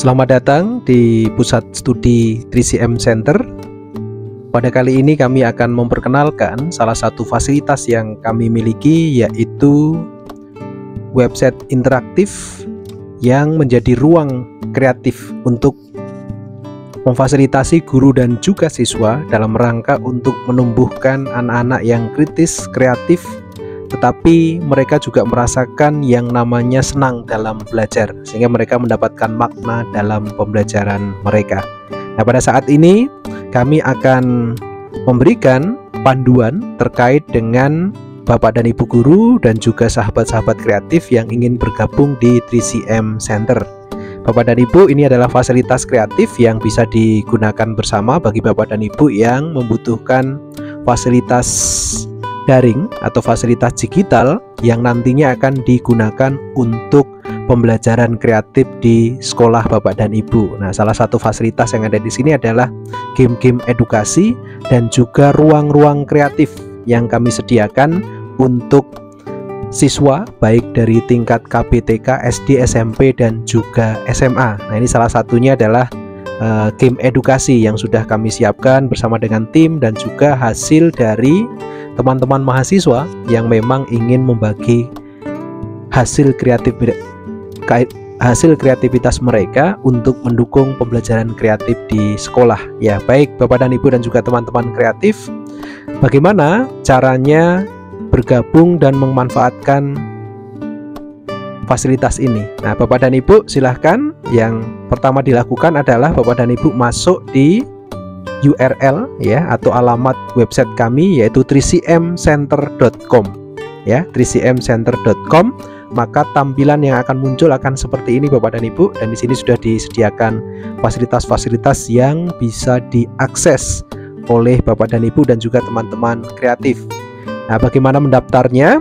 Selamat datang di Pusat Studi 3CM Center. Pada kali ini kami akan memperkenalkan salah satu fasilitas yang kami miliki, yaitu website interaktif yang menjadi ruang kreatif untuk memfasilitasi guru dan juga siswa dalam rangka untuk menumbuhkan anak-anak yang kritis, kreatif, tetapi mereka juga merasakan yang namanya senang dalam belajar, sehingga mereka mendapatkan makna dalam pembelajaran mereka. Nah, pada saat ini kami akan memberikan panduan terkait dengan Bapak dan Ibu guru dan juga sahabat-sahabat kreatif yang ingin bergabung di 3CM Center. Bapak dan Ibu, ini adalah fasilitas kreatif yang bisa digunakan bersama bagi Bapak dan Ibu yang membutuhkan fasilitas daring atau fasilitas digital yang nantinya akan digunakan untuk pembelajaran kreatif di sekolah Bapak dan Ibu. Nah, salah satu fasilitas yang ada di sini adalah game-game edukasi dan juga ruang-ruang kreatif yang kami sediakan untuk siswa baik dari tingkat KBTK, SD, SMP dan juga SMA. Nah, ini salah satunya adalah game edukasi yang sudah kami siapkan bersama dengan tim dan juga hasil dari teman-teman mahasiswa yang memang ingin membagi hasil kreativitas mereka untuk mendukung pembelajaran kreatif di sekolah. Ya, baik Bapak dan Ibu dan juga teman-teman kreatif, bagaimana caranya bergabung dan memanfaatkan fasilitas ini? Nah, Bapak dan Ibu silahkan. Yang pertama dilakukan adalah Bapak dan Ibu masuk di URL ya, atau alamat website kami, yaitu 3cmcenter.com ya, 3cmcenter.com. Maka tampilan yang akan muncul akan seperti ini Bapak dan Ibu, dan di sini sudah disediakan fasilitas-fasilitas yang bisa diakses oleh Bapak dan Ibu dan juga teman-teman kreatif. Nah, bagaimana mendaftarnya?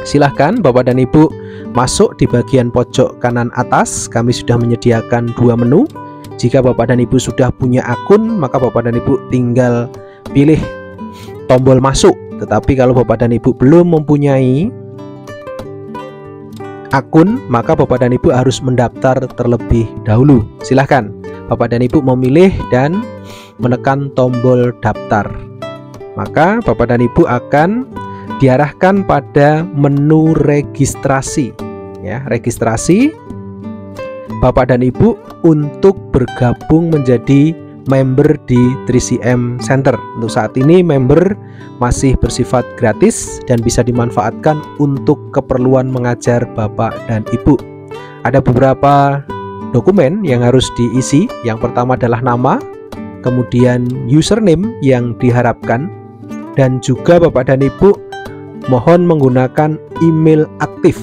Silahkan Bapak dan Ibu masuk di bagian pojok kanan atas. Kami sudah menyediakan dua menu. Jika Bapak dan Ibu sudah punya akun, maka Bapak dan Ibu tinggal pilih tombol masuk. Tetapi kalau Bapak dan Ibu belum mempunyai akun, maka Bapak dan Ibu harus mendaftar terlebih dahulu. Silahkan Bapak dan Ibu memilih dan menekan tombol daftar. Maka Bapak dan Ibu akan diarahkan pada menu registrasi ya, registrasi Bapak dan Ibu untuk bergabung menjadi member di 3CM Center. Untuk saat ini member masih bersifat gratis dan bisa dimanfaatkan untuk keperluan mengajar Bapak dan Ibu. Ada beberapa dokumen yang harus diisi. Yang pertama adalah nama, kemudian username yang diharapkan, dan juga Bapak dan Ibu mohon menggunakan email aktif,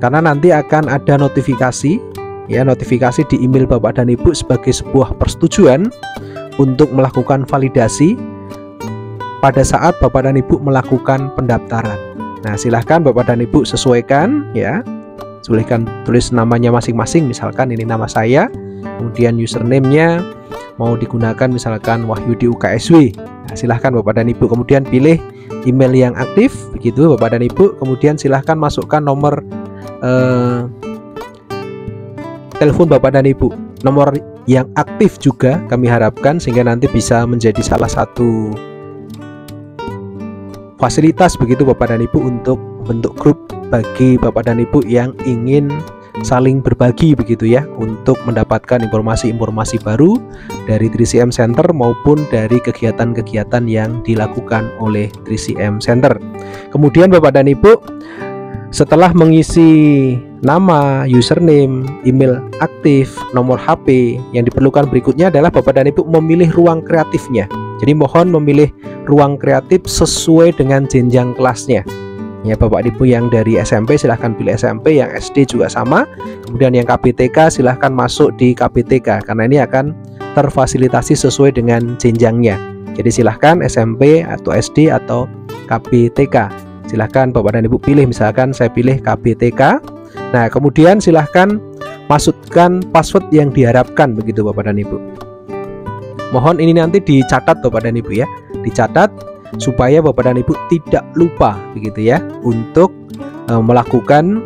karena nanti akan ada notifikasi ya, notifikasi di email Bapak dan Ibu sebagai sebuah persetujuan untuk melakukan validasi pada saat Bapak dan Ibu melakukan pendaftaran. Nah, silahkan Bapak dan Ibu sesuaikan ya, silahkan tulis namanya masing-masing, misalkan ini nama saya, kemudian username-nya mau digunakan misalkan Wahyudi UKSW. Nah, silahkan Bapak dan Ibu kemudian pilih email yang aktif, begitu Bapak dan Ibu. Kemudian silahkan masukkan nomor telepon Bapak dan Ibu, nomor yang aktif juga kami harapkan, sehingga nanti bisa menjadi salah satu fasilitas begitu Bapak dan Ibu untuk membentuk grup bagi Bapak dan Ibu yang ingin saling berbagi begitu ya, untuk mendapatkan informasi-informasi baru dari 3CM Center maupun dari kegiatan-kegiatan yang dilakukan oleh 3CM Center. Kemudian Bapak dan Ibu setelah mengisi nama, username, email aktif, nomor HP, yang diperlukan berikutnya adalah Bapak dan Ibu memilih ruang kreatifnya. Jadi mohon memilih ruang kreatif sesuai dengan jenjang kelasnya. Ya, Bapak Ibu yang dari SMP silahkan pilih SMP, yang SD juga sama. Kemudian yang KBTK silahkan masuk di KBTK, karena ini akan terfasilitasi sesuai dengan jenjangnya. Jadi silahkan SMP atau SD atau KBTK. Silahkan Bapak dan Ibu pilih, misalkan saya pilih KBTK. Nah, kemudian silahkan masukkan password yang diharapkan begitu Bapak dan Ibu. Mohon ini nanti dicatat Bapak dan Ibu ya, dicatat supaya Bapak dan Ibu tidak lupa begitu ya, untuk melakukan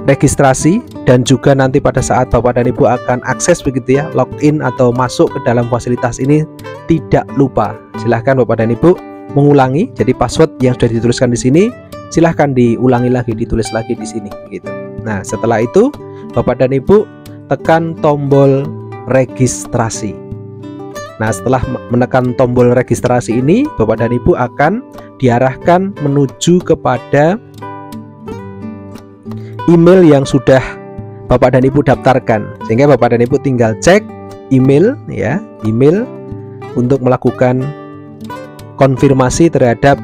registrasi, dan juga nanti pada saat Bapak dan Ibu akan akses begitu ya, login atau masuk ke dalam fasilitas ini, tidak lupa silahkan Bapak dan Ibu mengulangi. Jadi password yang sudah dituliskan di sini silahkan diulangi lagi, ditulis lagi di sini gitu. Nah, setelah itu Bapak dan Ibu tekan tombol registrasi. Nah, setelah menekan tombol registrasi ini, Bapak dan Ibu akan diarahkan menuju kepada email yang sudah Bapak dan Ibu daftarkan, sehingga Bapak dan Ibu tinggal cek email ya, email untuk melakukan konfirmasi terhadap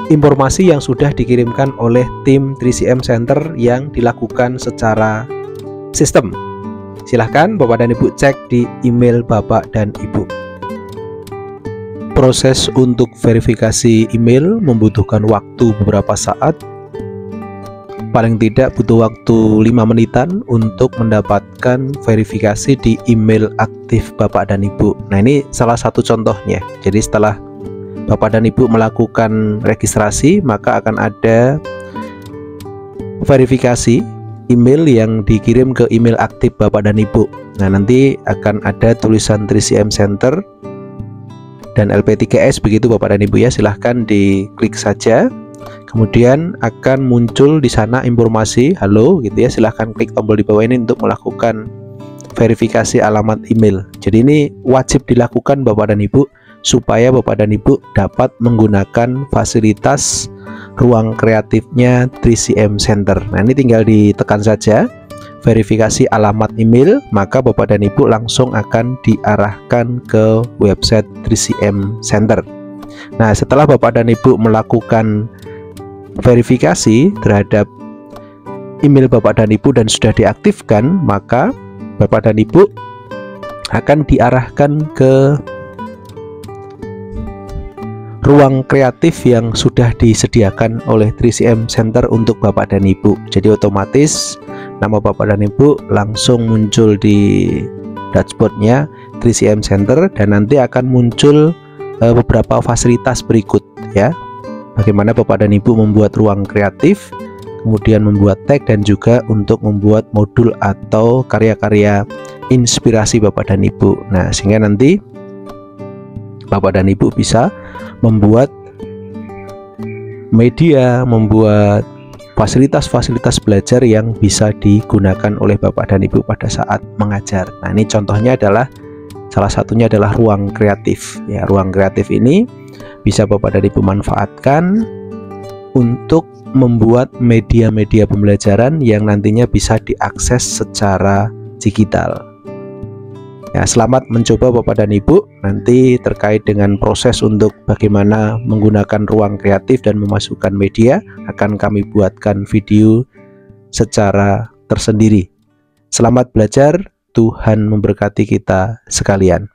informasi yang sudah dikirimkan oleh tim 3CM Center yang dilakukan secara sistem. Silahkan Bapak dan Ibu cek di email Bapak dan Ibu. Proses untuk verifikasi email membutuhkan waktu beberapa saat, paling tidak butuh waktu 5 menitan untuk mendapatkan verifikasi di email aktif Bapak dan Ibu. Nah, ini salah satu contohnya. Jadi setelah Bapak dan Ibu melakukan registrasi, maka akan ada verifikasi email yang dikirim ke email aktif Bapak dan Ibu. Nah, nanti akan ada tulisan 3CM Center dan LP3S begitu Bapak dan Ibu ya, silahkan diklik saja. Kemudian akan muncul di sana informasi halo gitu ya, silahkan klik tombol di bawah ini untuk melakukan verifikasi alamat email. Jadi ini wajib dilakukan Bapak dan Ibu supaya Bapak dan Ibu dapat menggunakan fasilitas ruang kreatifnya 3CM Center. Nah, ini tinggal ditekan saja verifikasi alamat email, maka Bapak dan Ibu langsung akan diarahkan ke website 3CM Center. Nah, setelah Bapak dan Ibu melakukan verifikasi terhadap email Bapak dan Ibu dan sudah diaktifkan, maka Bapak dan Ibu akan diarahkan ke ruang kreatif yang sudah disediakan oleh 3CM Center untuk Bapak dan Ibu. Jadi otomatis nama Bapak dan Ibu langsung muncul di dashboardnya 3CM Center, dan nanti akan muncul beberapa fasilitas berikut ya. Bagaimana Bapak dan Ibu membuat ruang kreatif, kemudian membuat tag, dan juga untuk membuat modul atau karya-karya inspirasi Bapak dan Ibu. Nah, sehingga nanti Bapak dan Ibu bisa membuat media, membuat fasilitas-fasilitas belajar yang bisa digunakan oleh Bapak dan Ibu pada saat mengajar. Nah, ini contohnya adalah, salah satunya adalah ruang kreatif ya. Ruang kreatif ini bisa Bapak dan Ibu manfaatkan untuk membuat media-media pembelajaran yang nantinya bisa diakses secara digital. Ya, selamat mencoba Bapak dan Ibu. Nanti terkait dengan proses untuk bagaimana menggunakan ruang kreatif dan memasukkan media akan kami buatkan video secara tersendiri. Selamat belajar, Tuhan memberkati kita sekalian.